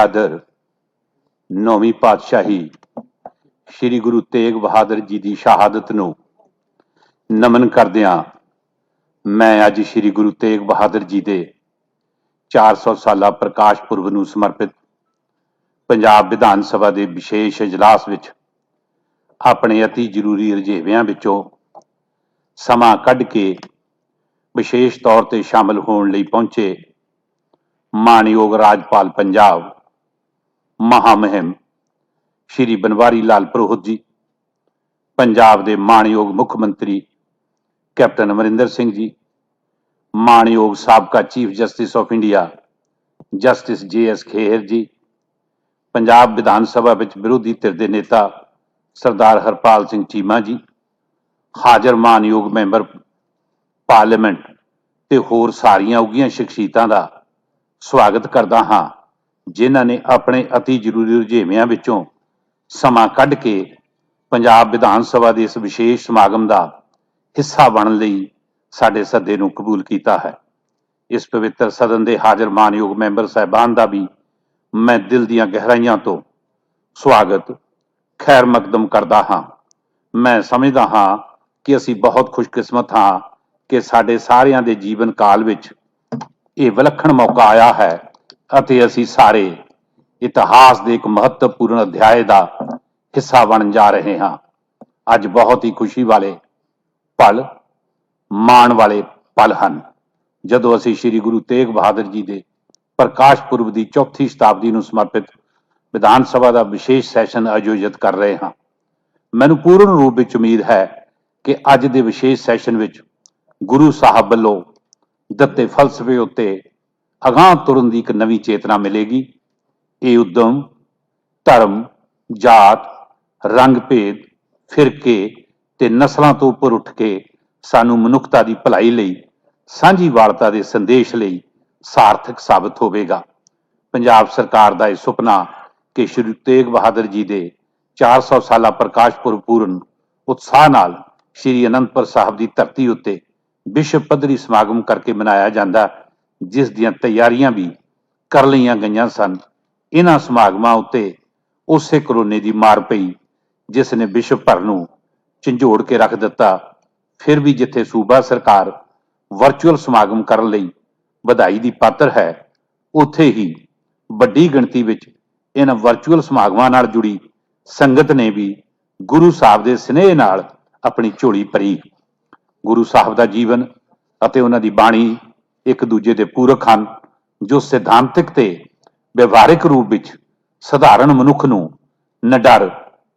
ਆਦਰ ਨੌਵੀਂ ਪਾਤਸ਼ਾਹੀ ਸ੍ਰੀ ਗੁਰੂ ਤੇਗ ਬਹਾਦਰ ਜੀ ਦੀ ਸ਼ਹਾਦਤ ਨੂੰ ਨਮਨ ਕਰਦਿਆਂ ਮੈਂ ਅੱਜ ਸ੍ਰੀ ਗੁਰੂ ਤੇਗ ਬਹਾਦਰ ਜੀ ਦੇ 400 ਸਾਲਾ ਪ੍ਰਕਾਸ਼ ਪੁਰਬ ਨੂੰ ਸਮਰਪਿਤ ਪੰਜਾਬ ਵਿਧਾਨ ਸਭਾ ਦੇ ਵਿਸ਼ੇਸ਼ ਇਜਲਾਸ ਵਿੱਚ ਆਪਣੇ ਅਤੀ ਜ਼ਰੂਰੀ ਰੁਝੇਵਿਆਂ ਵਿੱਚੋਂ ਸਮਾਂ ਕੱਢ ਕੇ ਵਿਸ਼ੇਸ਼ ਤੌਰ ਤੇ ਸ਼ਾਮਲ ਹੋਣ ਲਈ ਪਹੁੰਚੇ ਮਾਣਯੋਗ ਰਾਜਪਾਲ ਪੰਜਾਬ ਮਹਾਮਹਿਮ ਸ਼੍ਰੀ ਬਨਵਾਰੀ ਲਾਲ ਪ੍ਰੋਹਿਤ ਜੀ, ਪੰਜਾਬ ਦੇ ਮਾਣਯੋਗ ਮੁੱਖ ਮੰਤਰੀ ਕੈਪਟਨ ਅਮਰਿੰਦਰ ਸਿੰਘ ਜੀ, ਮਾਣਯੋਗ ਸਾਬਕਾ chief justice of India justice JS Khehar ਜੀ, ਪੰਜਾਬ ਵਿਧਾਨ ਸਭਾ ਵਿੱਚ ਵਿਰੋਧੀ ਧਿਰ ਦੇ ਨੇਤਾ ਸਰਦਾਰ ਹਰਪਾਲ ਸਿੰਘ ਚੀਮਾ ਜੀ, ਹਾਜ਼ਰ ਮਾਣਯੋਗ ਮੈਂਬਰ ਪਾਰਲੀਮੈਂਟ ਤੇ ਹੋਰ ਸਾਰੀਆਂ ਉੱਘੀਆਂ ਸ਼ਖਸੀਅਤਾਂ ਦਾ ਸਵਾਗਤ ਕਰਦਾ ਹਾਂ ਜਿਨ੍ਹਾਂ ਨੇ ਆਪਣੇ ਅਤੀ ਜ਼ਰੂਰੀ ਰੁਝੇਵਿਆਂ ਵਿੱਚੋਂ ਸਮਾਂ ਕੱਢ ਕੇ ਪੰਜਾਬ ਵਿਧਾਨ ਸਭਾ ਦੇ ਇਸ ਵਿਸ਼ੇਸ਼ ਸਮਾਗਮ ਦਾ ਹਿੱਸਾ ਬਣਨ ਲਈ ਸਾਡੇ ਸੱਦੇ ਨੂੰ ਕਬੂਲ ਕੀਤਾ ਹੈ। ਇਸ ਪਵਿੱਤਰ ਸਦਨ ਦੇ ਹਾਜ਼ਰ ਮਾਣਯੋਗ ਮੈਂਬਰ ਸਾਹਿਬਾਨ ਦਾ ਵੀ ਮੈਂ ਦਿਲ ਦੀਆਂ ਗਹਿਰਾਈਆਂ ਤੋਂ ਸਵਾਗਤ ਖੈਰ ਮਕਦਮ ਕਰਦਾ ਹਾਂ। ਮੈਂ ਸਮਝਦਾ ਹਾਂ ਕਿ ਅਸੀਂ ਬਹੁਤ ਖੁਸ਼ਕਿਸਮਤ ਹਾਂ ਕਿ ਸਾਡੇ ਸਾਰਿਆਂ ਦੇ ਜੀਵਨ ਕਾਲ ਵਿੱਚ ਇਹ ਵਿਲੱਖਣ ਮੌਕਾ ਆਇਆ ਹੈ ਅਤੇ ਅਸੀਂ ਸਾਰੇ ਇਤਿਹਾਸ ਦੇ ਇੱਕ ਮਹੱਤਵਪੂਰਨ ਅਧਿਆਏ ਦਾ ਹਿੱਸਾ ਬਣਨ ਜਾ ਰਹੇ ਹਾਂ। ਅੱਜ ਬਹੁਤ ਹੀ ਖੁਸ਼ੀ ਵਾਲੇ ਪਲ, ਮਾਣ ਵਾਲੇ ਪਲ ਹਨ ਜਦੋਂ ਅਸੀਂ ਸ੍ਰੀ ਗੁਰੂ ਤੇਗ ਬਹਾਦਰ ਜੀ ਦੇ ਪ੍ਰਕਾਸ਼ ਪੁਰਬ ਦੀ ਚੌਥੀ ਸ਼ਤਾਬਦੀ ਨੂੰ ਸਮਰਪਿਤ ਵਿਧਾਨ ਸਭਾ ਦਾ ਵਿਸ਼ੇਸ਼ ਸੈਸ਼ਨ ਆਯੋਜਿਤ ਕਰ ਰਹੇ ਹਾਂ। ਮੈਨੂੰ ਪੂਰਨ ਰੂਪ ਵਿੱਚ ਉਮੀਦ ਹੈ ਕਿ ਅੱਜ ਦੇ ਵਿਸ਼ੇਸ਼ ਸੈਸ਼ਨ ਵਿੱਚ ਗੁਰੂ ਸਾਹਿਬ ਵੱਲੋਂ ਦਿੱਤੇ ਫਲਸਫੇ ਉੱਤੇ ਅਗਾਂਹ ਤੁਰਨ ਦੀ ਇੱਕ ਨਵੀਂ ਚੇਤਨਾ ਮਿਲੇਗੀ। ਇਹ ਉਦਮ ਧਰਮ, ਜਾਤ, ਰੰਗ ਭੇਦ, ਫਿਰਕੇ ਤੇ ਨਸਲਾਂ ਤੋਂ ਉੱਪਰ ਉੱਠ ਕੇ ਸਾਨੂੰ ਮਨੁੱਖਤਾ ਦੀ ਭਲਾਈ ਲਈ ਸਾਂਝੀਵਾਲਤਾ ਦੇ ਸੰਦੇਸ਼ ਲਈ ਸਾਰਥਕ ਸਾਬਤ ਹੋਵੇਗਾ। ਪੰਜਾਬ ਸਰਕਾਰ ਦਾ ਇਹ ਸੁਪਨਾ ਕਿ ਸ਼੍ਰੀ ਤੇਗ ਬਹਾਦਰ ਜੀ ਦੇ 400 ਸਾਲਾ ਪ੍ਰਕਾਸ਼ ਪੁਰਬ ਪੂਰਨ ਉਤਸ਼ਾਹ ਨਾਲ ਸ਼੍ਰੀ ਅਨੰਦਪੁਰ ਸਾਹਿਬ ਦੀ ਧਰਤੀ ਉੱਤੇ ਵਿਸ਼ਵ ਪੱਧਰੀ ਸਮਾਗਮ ਕਰਕੇ ਮਨਾਇਆ ਜਾਂਦਾ, ਜਿਸ ਦੀਆਂ ਤਿਆਰੀਆਂ ਵੀ ਕਰ ਲਈਆਂ ਗਈਆਂ ਸਨ। ਇਹਨਾਂ ਸਮਾਗਮਾਂ ਉੱਤੇ ਉਸੇ ਕਰੋਨੇ ਦੀ ਮਾਰ ਪਈ ਜਿਸ ਨੇ ਵਿਸ਼ਵ ਭਰ ਨੂੰ ਝੰਜੋੜ ਕੇ ਰੱਖ ਦਿੱਤਾ। ਫਿਰ ਵੀ ਜਿੱਥੇ ਸੂਬਾ ਸਰਕਾਰ ਵਰਚੁਅਲ ਸਮਾਗਮ ਕਰਨ ਲਈ ਵਧਾਈ ਦੀ ਪਾਤਰ ਹੈ, ਉੱਥੇ ਹੀ ਵੱਡੀ ਗਿਣਤੀ ਵਿੱਚ ਇਹਨਾਂ ਵਰਚੁਅਲ ਸਮਾਗਮਾਂ ਨਾਲ ਜੁੜੀ ਸੰਗਤ ਨੇ ਵੀ ਗੁਰੂ ਸਾਹਿਬ ਦੇ ਸਨੇਹ ਨਾਲ ਆਪਣੀ ਝੋਲੀ ਭਰੀ। ਗੁਰੂ ਸਾਹਿਬ ਦਾ ਜੀਵਨ ਅਤੇ ਉਹਨਾਂ ਦੀ ਬਾਣੀ ਇੱਕ ਦੂਜੇ ਦੇ ਪੂਰਕ ਹਨ, ਜੋ ਸਿਧਾਂਤਕ ਤੇ ਵਿਵਹਾਰਿਕ ਰੂਪ ਵਿੱਚ ਸਧਾਰਨ ਮਨੁੱਖ ਨੂੰ ਨਿਡਰ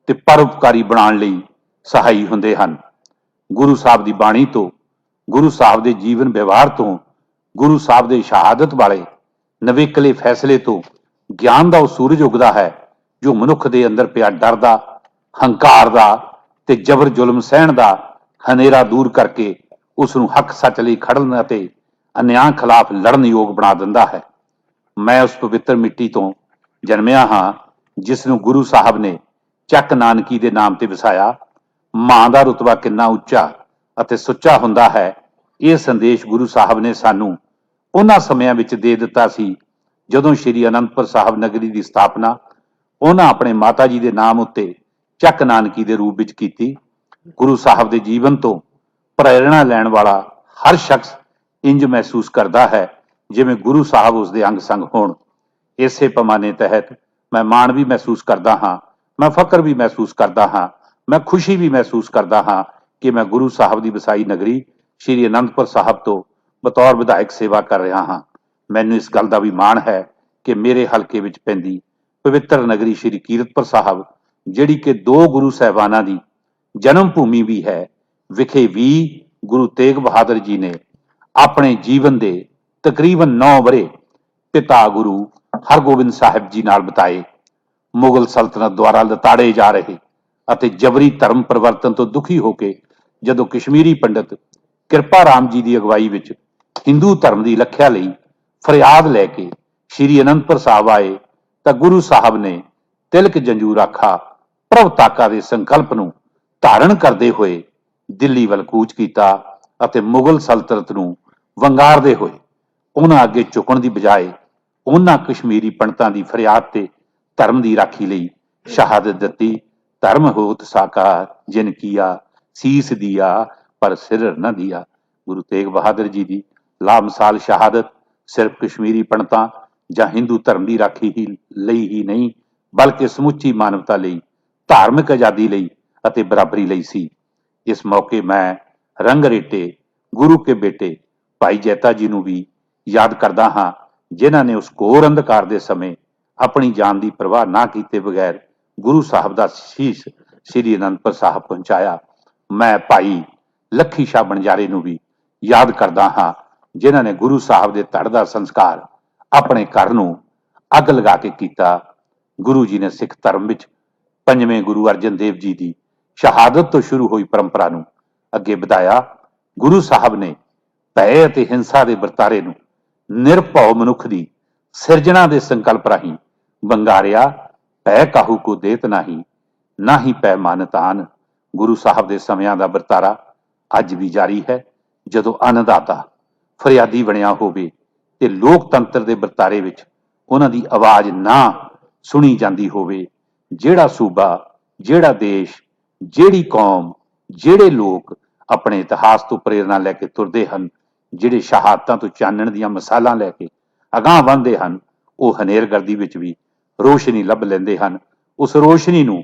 ਤੇ ਪਰਉਪਕਾਰੀ ਬਣਾਉਣ ਲਈ ਸਹਾਈ ਹੁੰਦੇ ਹਨ। ਗੁਰੂ ਸਾਹਿਬ ਦੀ ਬਾਣੀ ਤੋਂ, ਗੁਰੂ ਸਾਹਿਬ ਦੇ ਜੀਵਨ ਵਿਵਹਾਰ ਤੋਂ, ਗੁਰੂ ਸਾਹਿਬ ਦੇ ਸ਼ਹਾਦਤ ਵਾਲੇ ਨਵੇਕਲੇ ਫੈਸਲੇ ਤੋਂ ਗਿਆਨ ਦਾ ਉਹ ਸੂਰਜ ਉਗਦਾ ਹੈ ਜੋ ਮਨੁੱਖ ਦੇ ਅੰਦਰ ਪਿਆ ਡਰ ਦਾ, ਹੰਕਾਰ ਦਾ ਤੇ ਜ਼ਬਰ ਜ਼ੁਲਮ ਸਹਿਣ ਦਾ ਹਨੇਰਾ ਦੂਰ ਕਰਕੇ ਉਸ ਨੂੰ ਹੱਕ ਸੱਚ ਲਈ ਖੜਨ ਅਤੇ ਅਨਿਆਂ ਖਿਲਾਫ ਲੜਨ ਯੋਗ ਬਣਾ ਦਿੰਦਾ ਹੈ। ਮੈਂ ਉਸ ਪਵਿੱਤਰ ਮਿੱਟੀ ਤੋਂ ਜਨਮਿਆ ਹਾਂ ਜਿਸ ਨੂੰ ਗੁਰੂ ਸਾਹਿਬ ਨੇ ਚੱਕ ਨਾਨਕੀ ਦੇ ਨਾਮ ਤੇ ਵਸਾਇਆ। ਮਾਂ ਦਾ ਰੁਤਬਾ ਕਿੰਨਾ ਉੱਚਾ ਅਤੇ ਸੁੱਚਾ ਹੁੰਦਾ ਹੈ, ਇਹ ਸੰਦੇਸ਼ ਗੁਰੂ ਸਾਹਿਬ ਨੇ ਸਾਨੂੰ ਉਹਨਾਂ ਸਮਿਆਂ ਵਿੱਚ ਦੇ ਦਿੱਤਾ ਸੀ ਜਦੋਂ ਸ਼੍ਰੀ ਅਨੰਦਪੁਰ ਸਾਹਿਬ ਨਗਰੀ ਦੀ ਸਥਾਪਨਾ ਉਹਨਾਂ ਆਪਣੇ ਮਾਤਾ ਜੀ ਦੇ ਨਾਮ ਉੱਤੇ ਚੱਕ ਨਾਨਕੀ ਦੇ ਰੂਪ ਵਿੱਚ ਕੀਤੀ। ਗੁਰੂ ਸਾਹਿਬ ਦੇ ਜੀਵਨ ਤੋਂ ਪ੍ਰੇਰਣਾ ਲੈਣ ਵਾਲਾ ਹਰ ਸ਼ਖਸ ਇੰਜ ਮਹਿਸੂਸ ਕਰਦਾ ਹੈ ਜਿਵੇਂ ਗੁਰੂ ਸਾਹਿਬ ਉਸ ਦੇ ਅੰਗ ਸੰਗ ਹੋਣ। ਇਸੇ ਪੈਮਾਨੇ ਤਹਿਤ ਮੈਂ ਮਾਣ ਵੀ ਮਹਿਸੂਸ ਕਰਦਾ ਹਾਂ, ਮੈਂ ਫਕਰ ਵੀ ਮਹਿਸੂਸ ਕਰਦਾ ਹਾਂ, ਮੈਂ ਖੁਸ਼ੀ ਵੀ ਮਹਿਸੂਸ ਕਰਦਾ ਹਾਂ ਕਿ ਮੈਂ ਗੁਰੂ ਸਾਹਿਬ ਦੀ ਵਸਾਈ ਨਗਰੀ ਸ਼੍ਰੀ ਅਨੰਦਪੁਰ ਸਾਹਿਬ ਤੋਂ ਬਤੌਰ ਵਿਧਾਇਕ ਸੇਵਾ ਕਰ ਰਿਹਾ ਹਾਂ। ਮੈਨੂੰ ਇਸ ਗੱਲ ਦਾ ਵੀ ਮਾਣ ਹੈ ਕਿ ਮੇਰੇ ਹਲਕੇ ਵਿੱਚ ਪੈਂਦੀ ਪਵਿੱਤਰ ਨਗਰੀ ਸ਼੍ਰੀ ਕੀਰਤਪੁਰ ਸਾਹਿਬ, ਜਿਹੜੀ ਕਿ ਦੋ ਗੁਰੂ ਸਾਹਿਬਾਨਾਂ ਦੀ ਜਨਮ ਭੂਮੀ ਵੀ ਹੈ, ਵਿਖੇ ਵੀ ਗੁਰੂ ਤੇਗ ਬਹਾਦਰ ਜੀ ਨੇ ਆਪਣੇ ਜੀਵਨ ਦੇ ਤਕਰੀਬਨ 9 ਵਰ੍ਹੇ ਪਿਤਾ ਗੁਰੂ ਹਰਗੋਬਿੰਦ ਸਾਹਿਬ ਜੀ ਨਾਲ ਬਿਤਾਏ। ਮੁਗਲ ਸਲਤਨਤ ਦੁਆਰਾ ਲਤਾੜੇ ਜਾ ਰਹੇ ਅਤੇ ਜਬਰੀ ਧਰਮ ਪਰਿਵਰਤਨ ਤੋਂ ਦੁਖੀ ਹੋ ਕੇ ਜਦੋਂ ਕਸ਼ਮੀਰੀ ਪੰਡਤ ਕਿਰਪਾ ਰਾਮ ਜੀ ਦੀ ਅਗਵਾਈ ਵਿੱਚ ਹਿੰਦੂ ਧਰਮ ਦੀ ਰੱਖਿਆ ਲਈ ਫਰਿਆਦ ਲੈ ਕੇ ਸ਼੍ਰੀ ਅਨੰਦਪੁਰ ਸਾਹਿਬ ਆਏ ਤਾਂ ਗੁਰੂ ਸਾਹਿਬ ਨੇ ਤਿਲਕ ਜੰਜੂ ਰਾਖਾ ਪ੍ਰਭ ਤਾਕਾ ਦੇ ਸੰਕਲਪ ਨੂੰ ਧਾਰਨ ਕਰਦੇ ਹੋਏ ਦਿੱਲੀ ਵੱਲ ਕੂਚ ਕੀਤਾ ਅਤੇ ਮੁਗਲ ਸਲਤਨਤ ਨੂੰ ਵੰਗਾਰਦੇ ਹੋਏ ਉਹਨਾਂ ਅੱਗੇ ਝੁਕਣ ਦੀ ਬਜਾਏ ਉਹਨਾਂ ਕਸ਼ਮੀਰੀ ਪੰਡਤਾਂ ਦੀ ਫਰਿਆਦ ਤੇ ਧਰਮ ਦੀ ਰਾਖੀ ਲਈ ਸ਼ਹਾਦਤ ਦਿੱਤੀ। ਧਰਮ ਹੋਤ ਸਾਕਾਰ ਜਿਨ ਕੀਆ, ਸੀਸ ਦਿਆ ਪਰ ਸਿਰ ਨਾ ਦਿਆ। ਗੁਰੂ ਤੇਗ ਬਹਾਦਰ ਜੀ ਦੀ ਲਾਮਿਸਾਲ ਸ਼ਹਾਦਤ ਸਿਰਫ ਕਸ਼ਮੀਰੀ ਪੰਡਤਾਂ ਜਾਂ ਹਿੰਦੂ ਧਰਮ ਦੀ ਰਾਖੀ ਲਈ ਹੀ ਨਹੀਂ, ਬਲਕਿ ਸਮੁੱਚੀ ਮਾਨਵਤਾ ਲਈ, ਧਾਰਮਿਕ ਆਜ਼ਾਦੀ ਲਈ ਅਤੇ ਬਰਾਬਰੀ ਲਈ ਸੀ। ਇਸ ਮੌਕੇ ਮੈਂ ਰੰਗਰੇਟੇ ਗੁਰੂ ਕੇ ਬੇਟੇ ਭਾਈ ਜੈਤਾ ਜੀ ਨੂੰ ਵੀ ਯਾਦ ਕਰਦਾ ਹਾਂ, ਜਿਨ੍ਹਾਂ ਨੇ ਉਸ ਘੋਰ ਅੰਧਕਾਰ ਦੇ ਸਮੇਂ ਆਪਣੀ ਜਾਨ ਦੀ ਪਰਵਾਹ ਨਾ ਕੀਤੇ ਬਗੈਰ ਗੁਰੂ ਸਾਹਿਬ ਦਾ ਸ਼ੀਸ਼ ਸ੍ਰੀ ਅਨੰਦਪੁਰ ਸਾਹਿਬ ਪਹੁੰਚਾਇਆ। ਮੈਂ ਭਾਈ ਲੱਖੀ ਸ਼ਾਹ ਬਣਜਾਰੇ ਨੂੰ ਵੀ ਯਾਦ ਕਰਦਾ ਹਾਂ, ਜਿਨ੍ਹਾਂ ਨੇ ਗੁਰੂ ਸਾਹਿਬ ਦੇ ਧੜ ਦਾ ਸੰਸਕਾਰ ਆਪਣੇ ਘਰ ਨੂੰ ਅੱਗ ਲਗਾ ਕੇ ਕੀਤਾ। ਗੁਰੂ ਜੀ ਨੇ ਸਿੱਖ ਧਰਮ ਵਿੱਚ ਪੰਜਵੇਂ ਗੁਰੂ ਅਰਜਨ ਦੇਵ ਜੀ ਦੀ ਸ਼ਹਾਦਤ ਤੋਂ ਸ਼ੁਰੂ ਹੋਈ ਪਰੰਪਰਾ ਨੂੰ ਅੱਗੇ ਵਧਾਇਆ। ਗੁਰੂ ਸਾਹਿਬ ਨੇ ਭੈ ਅਤੇ ਹਿੰਸਾ ਦੇ ਵਰਤਾਰੇ ਨੂੰ ਨਿਰਭਉ ਮਨੁੱਖ ਦੀ ਸਿਰਜਣਾ ਦੇ ਸੰਕਲਪ ਰਾਹੀਂ ਵੰਗਾਰਿਆ। ਭੈ ਕਾਹੂ ਕੋ ਦੇਤ ਨਾਹੀ, ਨਾ ਹੀ ਪੈ ਮਾਨਤਾਨ। ਗੁਰੂ ਸਾਹਿਬ ਦੇ ਸਮਿਆਂ ਦਾ ਵਰਤਾਰਾ ਅੱਜ ਵੀ ਜਾਰੀ ਹੈ। ਜਦੋਂ ਅੰਨਦਾਤਾ ਫਰਿਆਦੀ ਬਣਿਆ ਹੋਵੇ ਤੇ ਲੋਕਤੰਤਰ ਦੇ ਵਰਤਾਰੇ ਵਿੱਚ ਉਹਨਾਂ ਦੀ ਆਵਾਜ਼ ਨਾ ਸੁਣੀ ਜਾਂਦੀ ਹੋਵੇ, ਜਿਹੜਾ ਸੂਬਾ, ਜਿਹੜਾ ਦੇਸ਼, ਜਿਹੜੀ ਕੌਮ, ਜਿਹੜੇ ਲੋਕ ਆਪਣੇ ਇਤਿਹਾਸ ਤੋਂ ਪ੍ਰੇਰਨਾ ਲੈ ਕੇ ਤੁਰਦੇ ਹਨ, ਜਿਹੜੇ ਸ਼ਹਾਦਤਾਂ ਤੋਂ ਚਾਨਣ ਦੀਆਂ ਮਿਸਾਲਾਂ ਲੈ ਕੇ ਅਗਾਂਹ ਵਧਦੇ ਹਨ, ਉਹ ਹਨੇਰਗਰਦੀ ਵਿੱਚ ਵੀ ਰੋਸ਼ਨੀ ਲੱਭ ਲੈਂਦੇ ਹਨ। ਉਸ ਰੋਸ਼ਨੀ ਨੂੰ,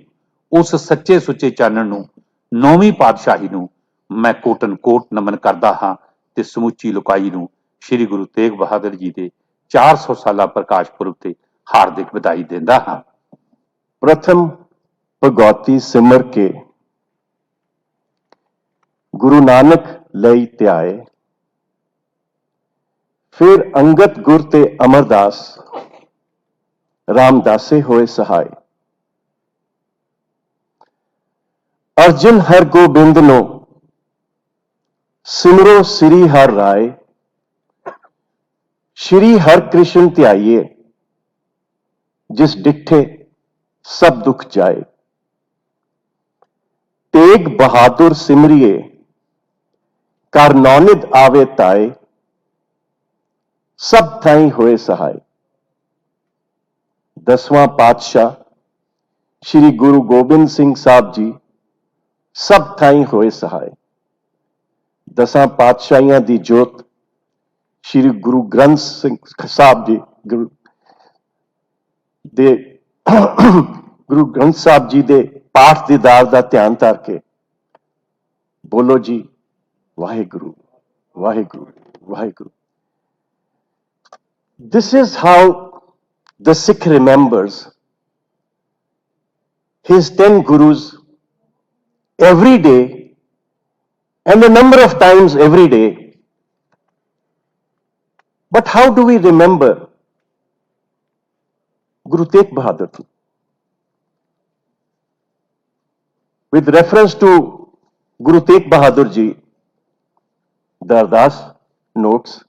ਉਸ ਸੱਚੇ ਸੁੱਚੇ ਚਾਨਣ ਨੂੰ, ਨੌਵੀਂ ਪਾਤਸ਼ਾਹੀ ਨੂੰ ਮੈਂ ਕੋਟਨ ਕੋਟ ਨਮਨ ਕਰਦਾ ਹਾਂ ਤੇ ਸਮੁੱਚੀ ਲੋਕਾਈ ਨੂੰ ਸ੍ਰੀ ਗੁਰੂ ਤੇਗ ਬਹਾਦਰ ਜੀ ਦੇ 400 ਸਾਲਾ ਪ੍ਰਕਾਸ਼ ਪੁਰਬ ਤੇ ਹਾਰਦਿਕ ਵਧਾਈ ਦਿੰਦਾ ਹਾਂ। प्रथम भगौती सिमर के गुरु नानक लई त्याए, फिर अंगत गुर ते अमरदास रामदासे होए सहाय। अर्जुन हर गोबिंद नो सिमरो श्री हर राय, श्री हर कृष्ण ध्याइए, जिस डिठे सब दुख जाए। तेग बहादुर सिमरिए, कर नौनिध आवे ताए, सब थाई होए सहाय। 10वां पातशाह श्री गुरु गोबिंद सिंह साहब जी सब थाई होए सहाय। 10 पातशाहियां दी जोत श्री गुरु ग्रंथ सिंह साहब जी दे गुरु ग्रंथ साहब जी दे पाठ दीदार का ध्यान धर के बोलो जी Waheguru Waheguru Waheguru. This is how the Sikh remembers his 10 gurus every day, and a number of times every day. But how do we remember Guru Tegh Bahadur? With reference to Guru Tegh Bahadur ji, the Ardas notes,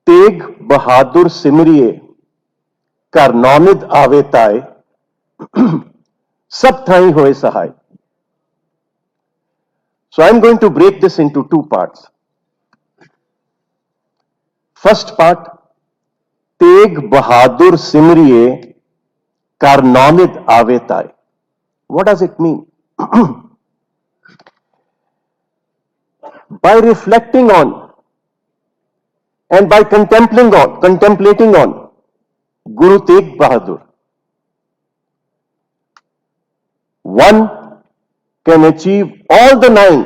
Tegh Bahadur Simriye, Kar Naunid Aave Tae, Sab Thai Hoye Sahai. So I am going to break this into two parts. First part, Tegh Bahadur Simriye, Kar Naunid Aave Tae. What does it mean? By reflecting on and by contemplating on Guru Tegh Bahadur, one can achieve all the 9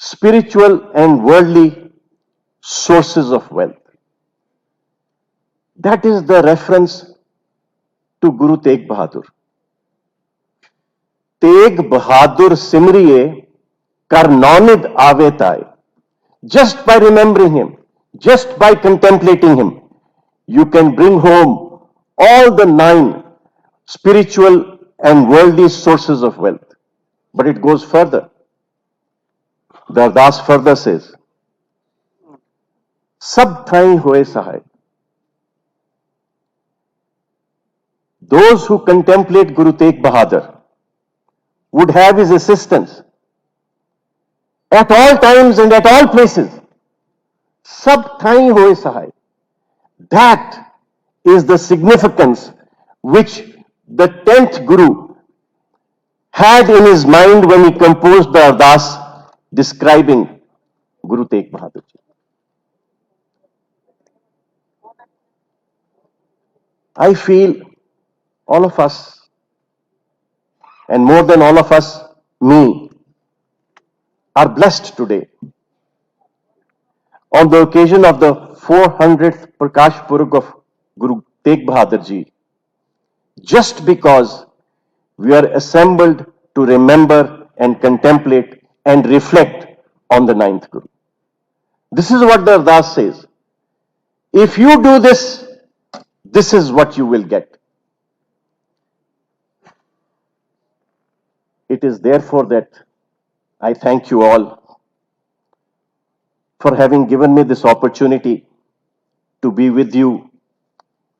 spiritual and worldly sources of wealth. That is the reference to Guru Tegh Bahadur. Tegh Bahadur Simriye, Kar Naunid Aave Tae. Just by remembering him, just by contemplating him, you can bring home all the 9 spiritual and worldly sources of wealth. But it goes further. The Ardas further says, Sab thai hoye sahai. Those who contemplate Guru Tegh Bahadur would have his assistance at all times and at all places, Sab thai hoye sahay. That is the significance which the 10th Guru had in his mind when he composed the Ardas describing Guru Tegh Bahadur Ji. I feel all of us, and more than all of us, me, are blessed today on the occasion of the 400th Prakash Purab of Guru Tegh Bahadur Ji, just because we are assembled to remember and contemplate and reflect on the 9th Guru. This is what the Ardas says. If you do this, this is what you will get. It is therefore that I thank you all for having given me this opportunity to be with you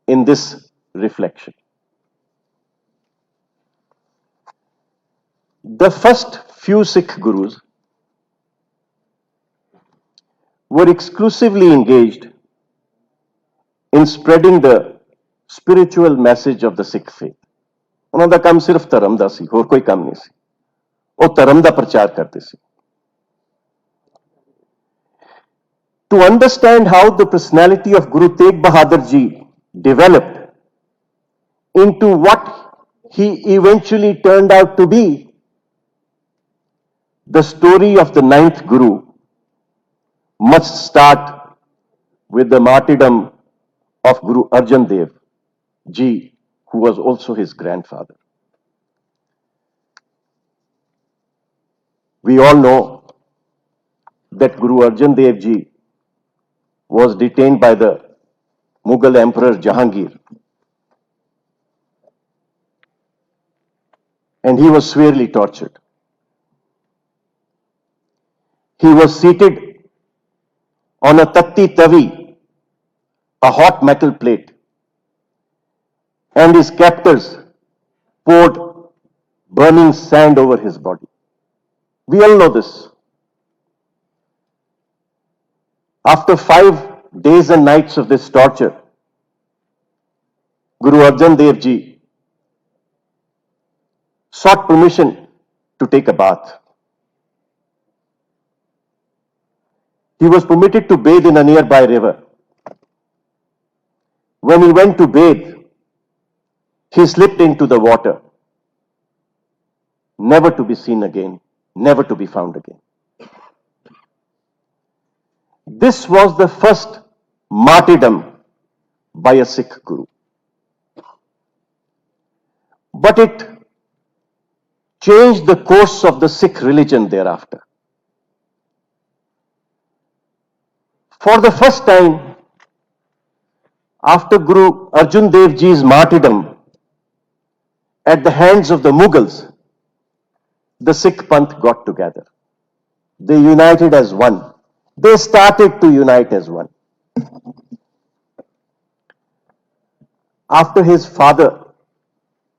in this reflection. The first few Sikh Gurus were exclusively engaged in spreading the spiritual message of the Sikh faith. ਉਹਨਾਂ ਦਾ ਕੰਮ ਸਿਰਫ ਧਰਮ ਦਾ ਸੀ, ਹੋਰ ਕੋਈ ਕੰਮ ਨਹੀਂ ਸੀ। ਉਹ ਧਰਮ ਦਾ ਪ੍ਰਚਾਰ ਕਰਦੇ ਸੀ। To understand how the personality of Guru Tegh Bahadur Ji developed into what he eventually turned out to be, the story of the 9th Guru must start with the martyrdom of Guru Arjan Dev Ji, who was also his grandfather. We all know that Guru Arjan Dev Ji was detained by the Mughal Emperor Jahangir, and he was severely tortured. He was seated on a tatti tavi, a hot metal plate, and his captors poured burning sand over his body. We all know this. After 5 days and nights of this torture, Guru Arjan Dev Ji sought permission to take a bath. He was permitted to bathe in a nearby river. When he went to bathe, he slipped into the water, never to be seen again, never to be found again. This was the first martyrdom by a Sikh Guru. But it changed the course of the Sikh religion thereafter. For the first time, after Guru Arjan Dev Ji's martyrdom at the hands of the Mughals, the Sikh Panth got together. They united as one. They started to unite as one. After his father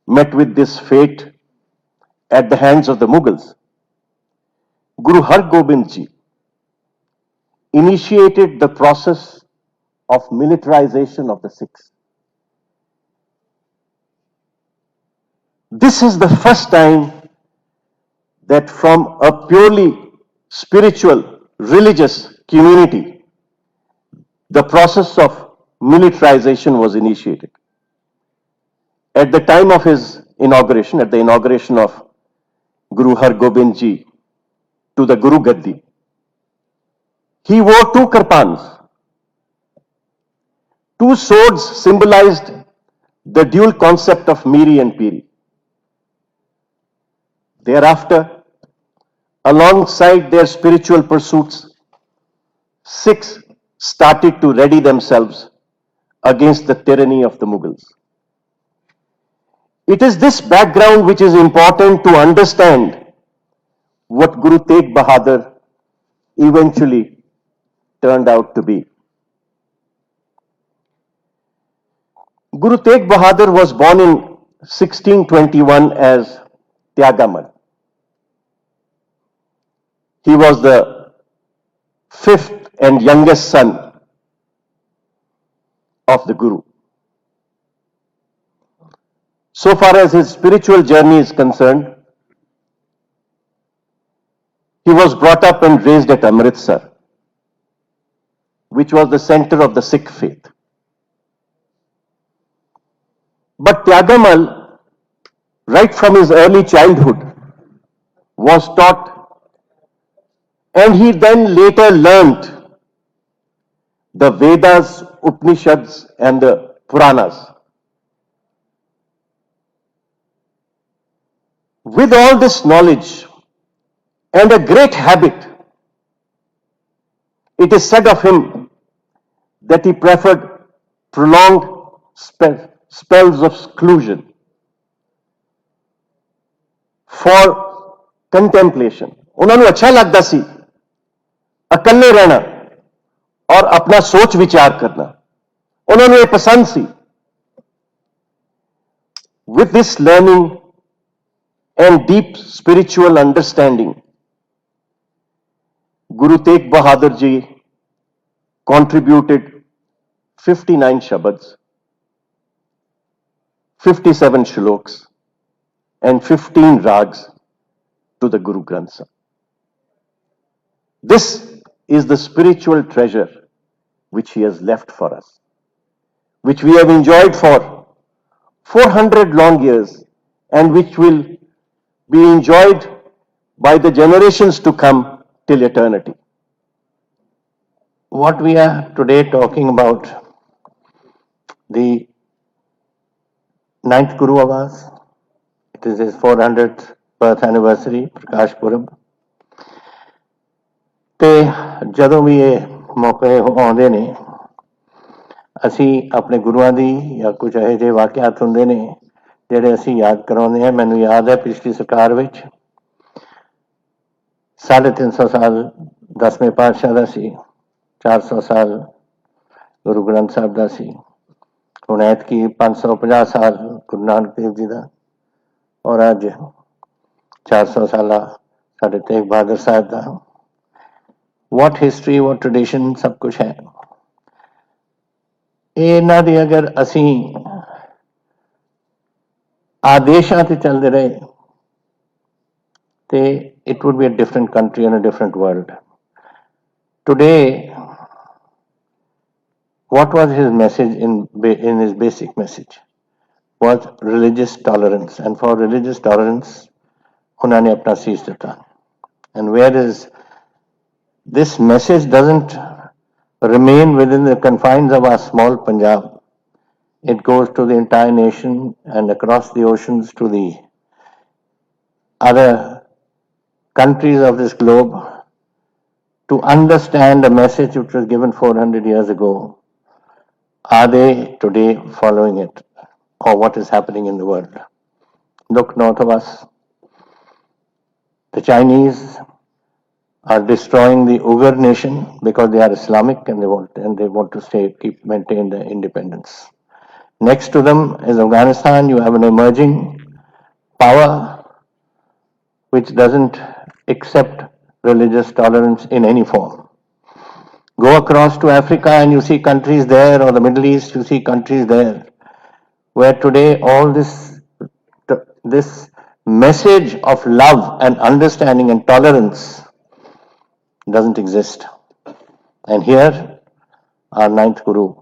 met with this fate at the hands of the Mughals, Guru Har Gobind Ji initiated the process of militarization of the Sikhs. This is the first time that from a purely spiritual, religious community, the process of militarization was initiated. At the time of his inauguration, at the inauguration of Guru Har Gobind Ji to the Guru Gaddi, he wore 2 kirpans. 2 swords symbolized the dual concept of Miri and Piri. Thereafter, alongside their spiritual pursuits, Sikhs started to ready themselves against the tyranny of the Mughals. It is this background which is important to understand what Guru Tegh Bahadur eventually turned out to be. Guru Tegh Bahadur was born in 1621 as Tyagamal. He was the 5th and youngest son of the Guru. So far as his spiritual journey is concerned, he was brought up and raised at Amritsar, which was the center of the Sikh faith. But Tyagamal, right from his early childhood, was taught, and he then later learnt the Vedas, Upanishads, and the Puranas. With all this knowledge and a great habit, it is said of him that he preferred prolonged spells of seclusion for contemplation. ਉਹਨਾਂ ਨੂੰ ਅੱਛਾ ਲੱਗਦਾ ਸੀ ਇਕੱਲੇ ਰਹਿਣਾ ਔਰ ਆਪਣਾ ਸੋਚ ਵਿਚਾਰ ਕਰਨਾ, ਉਹਨਾਂ ਨੂੰ ਇਹ ਪਸੰਦ ਸੀ. With this learning and deep spiritual understanding, Guru Tegh Bahadur Ji contributed 59 Shabads, 57 Shloks, and 15 Rags to the Guru Granth Sahib. This is the spiritual treasure which he has left for us, which we have enjoyed for 400 long years and which will be enjoyed by the generations to come till eternity. What we are today talking about, the 9th Guru of ours, it is his 400th birth anniversary, Prakash Purab. ਤੇ ਜਦੋਂ ਵੀ ਇਹ ਮੌਕੇ ਆਉਂਦੇ ਨੇ, ਅਸੀਂ ਆਪਣੇ ਗੁਰੂਆਂ ਦੀ ਜਾਂ ਕੁਝ ਇਹੋ ਜਿਹੇ ਵਾਕਿਆਤ ਹੁੰਦੇ ਨੇ ਜਿਹੜੇ ਅਸੀਂ ਯਾਦ ਕਰਾਉਂਦੇ ਹਾਂ. ਮੈਨੂੰ ਯਾਦ ਹੈ ਪਿਛਲੀ ਸਰਕਾਰ ਵਿੱਚ 350 ਸਾਲ 10ਵੇਂ ਪਾਤਸ਼ਾਹ ਦਾ ਸੀ, 400 ਸਾਲ ਗੁਰੂ ਗ੍ਰੰਥ ਸਾਹਿਬ ਦਾ ਸੀ, ਹੁਣ ਐਤਕੀ 550 ਸਾਲ ਗੁਰੂ ਨਾਨਕ ਦੇਵ ਜੀ ਦਾ, ਔਰ ਅੱਜ 400 ਸਾਲਾ ਸਾਡੇ ਤੇਗ ਬਹਾਦਰ ਸਾਹਿਬ ਦਾ. What history, what tradition, ਸਭ ਕੁਛ ਹੈ. ਇਹਨਾਂ ਦੀ ਅਗਰ ਅਸੀਂ ਆਦੇਸ਼ਾਂ ਤੇ ਚੱਲਦੇ ਰਹੇ ਤੇ it would be a different country and a different world. Today, what was his message in his basic message? Was religious tolerance, and for religious tolerance, ਉਹਨਾਂ ਨੇ ਆਪਣਾ ਸੀਸ ਦਿੱਤਾ. And where is this message doesn't remain within the confines of our small Punjab. It goes to the entire nation and across the oceans to the other countries of this globe to understand a message which was given 400 years ago. Are they today following it, or what is happening in the world? Look north of us. The Chinese are destroying the Uyghur nation because they are Islamic and they want to maintain their independence. Next to them is Afghanistan. You have an emerging power which doesn't accept religious tolerance in any form. Go across to Africa and you see countries there, or the Middle East, you see countries there, where today all this message of love and understanding and tolerance doesn't exist. And here, our 9th Guru,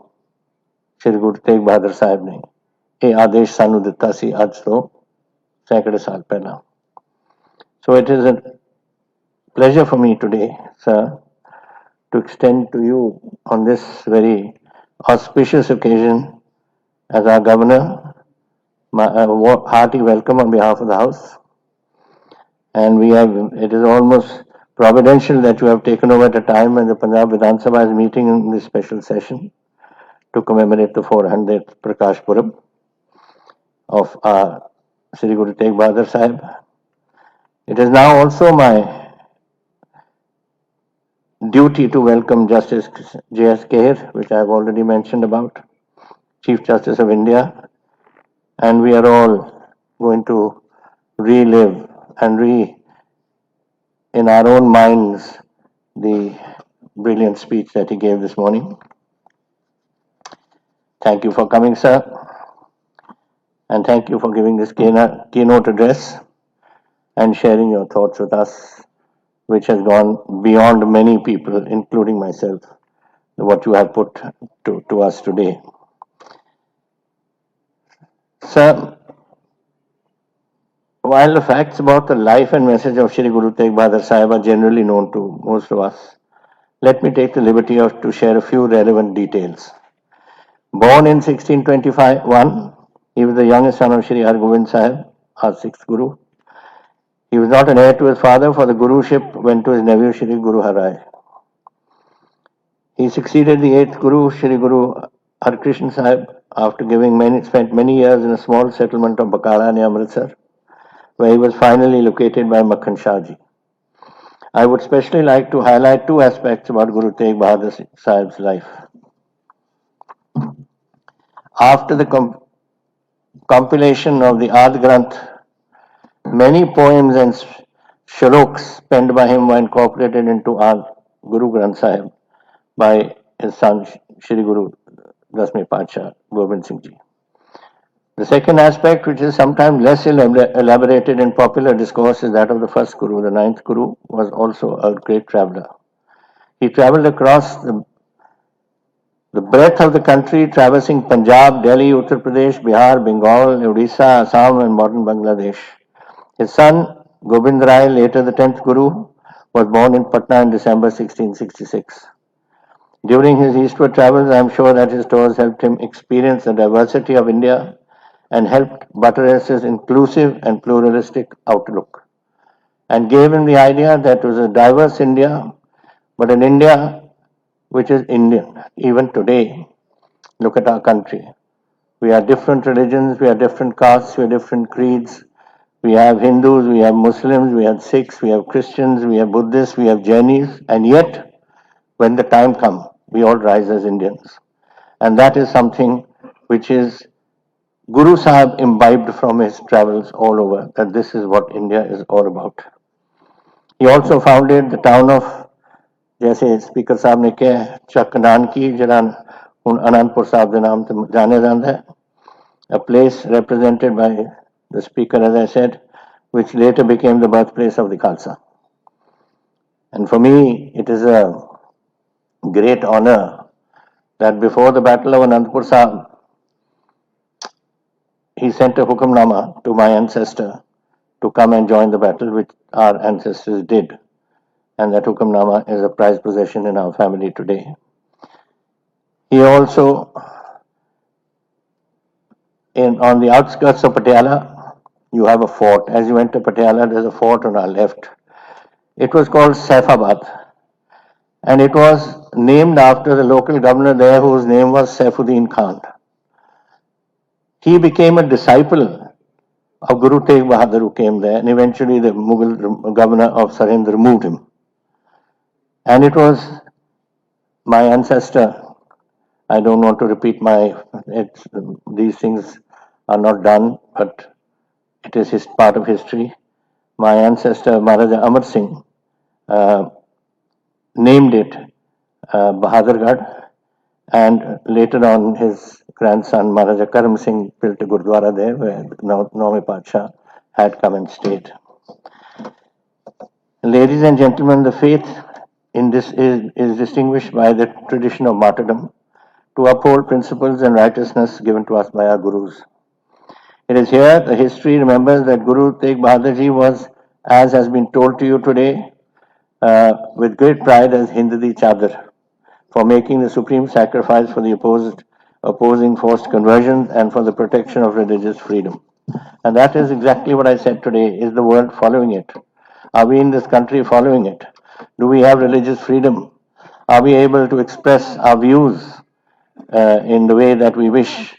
Shri Guru Tegh Bahadur Sahib ne ਇਹ ਆਦੇਸ਼ ਸਾਨੂੰ ਦਿੱਤਾ ਸੀ ਅੱਜ ਤੋਂ ਸੈਂਕੜੇ ਸਾਲ ਪਹਿਲਾਂ. So it is a pleasure for me today, sir, to extend to you on this very auspicious occasion as our governor my hearty welcome on behalf of the House. And it is almost providential that you have taken over at a time when the Punjab Vidhan Sabha is meeting in this special session to commemorate the 400th Prakash Purab of Shri Guru Tegh Bahadur Sahib. It is now also my duty to welcome Justice J.S. Kher, which I have already mentioned about, Chief Justice of India, and we are all going to relive and in our own minds the brilliant speech that he gave this morning. Thank you for coming, sir, and thank you for giving this keynote address and sharing your thoughts with us, which has gone beyond many people, including myself, what you have put to us today. Sir, while the facts about the life and message of Shri Guru Tegh Bahadur Sahib are generally known to most of us, let me take the liberty to share a few relevant details. Born in 1621, he was the youngest son of Shri Hargobind Sahib, our sixth Guru. He was not an heir to his father, for the Guruship went to his nephew Shri Guru Har Rai. He succeeded the eighth Guru, Shri Guru Harkrishna Sahib, after spent many years in a small settlement of Bakala near Amritsar, where he was finally located by Makhan Shah Ji. I would especially like to highlight two aspects about Guru Tegh Bahadur Sahib's life. After the compilation of the Adi Granth, many poems and shloks penned by him were incorporated into our Guru Granth Sahib by his son Shri Guru Dasme Pacha Gobind Singh Ji. The second aspect, which is sometimes less elaborated in popular discourse, is that of the first Guru. The ninth Guru was also a great traveler. He traveled across the breadth of the country, traversing Punjab, Delhi, Uttar Pradesh, Bihar, Bengal, Odisha, Assam, and modern Bangladesh. His son, Gobind Rai, later the 10th Guru, was born in Patna in December 1666. During his eastward travels, I am sure that his tours helped him experience the diversity of India and helped buttress his inclusive and pluralistic outlook, and gave him the idea that it was a diverse India, but an India which is Indian. Even today, look at our country. We are different religions, we are different castes, we are different creeds. We have Hindus, we have Muslims, we have Sikhs, we have Christians, we have Buddhists, we have Jainis, and yet, when the time comes, we all rise as Indians. And that is something which is Guru Sahib imbibed from his travels all over, that this is what India is all about. He also founded the town of, जैसे speaker साहब ने कहा, चक नानकी जिहड़ा हुण आनंदपुर साहब के नाम से जाने जाता है, a place represented by the speaker, as I said, which later became the birthplace of the Khalsa. And for me, it is a great honor that before the Battle of Anandpur Sahib, he sent a hukamnama to my ancestor to come and join the battle, which our ancestors did. And that hukamnama is a prized possession in our family today. He also, on the outskirts of Patiala, you have a fort. As you enter Patiala, there's a fort on our left. It was called Saifabad, and it was named after the local governor there, whose name was Saifuddin Khan. He became a disciple of Guru Tegh Bahadur, who came there, and eventually the Mughal governor of Sirhind removed him. And it was my ancestor. I don't want to repeat these things are not done, but it is part of history. My ancestor, Maharaja Amar Singh, named it Bahadurgarh, and later on his grandson, Maharaja Karam Singh, built a Gurdwara there where Naume Padsha had come and stayed. Ladies and gentlemen, the faith in this is distinguished by the tradition of martyrdom to uphold principles and righteousness given to us by our Gurus. It is here the history remembers that Guru Tegh Bahadur Ji was, as has been told to you today, with great pride as Hindadi Chadar, for making the supreme sacrifice for the opposing forced conversions and for the protection of religious freedom. And that is exactly what I said today. Is the world following it? Are we in this country following it? Do we have religious freedom? Are we able to express our views in the way that we wish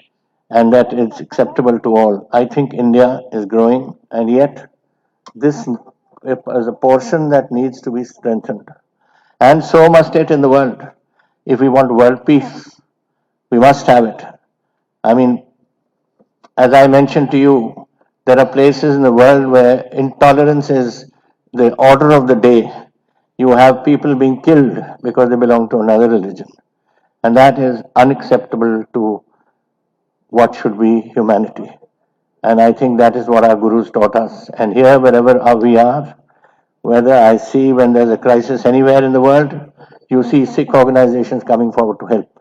and that it's acceptable to all? I think India is growing, and yet this is a portion that needs to be strengthened. And so must it in the world. If we want world peace, we must have it. I mean, as I mentioned to you, there are places in the world where intolerance is the order of the day. you have people being killed because they belong to another religion. And that is unacceptable to what should be humanity. And I think that is what our gurus taught us. And here, wherever we are, whether I see when there's a crisis anywhere in the world, you see Sikh organizations coming forward to help.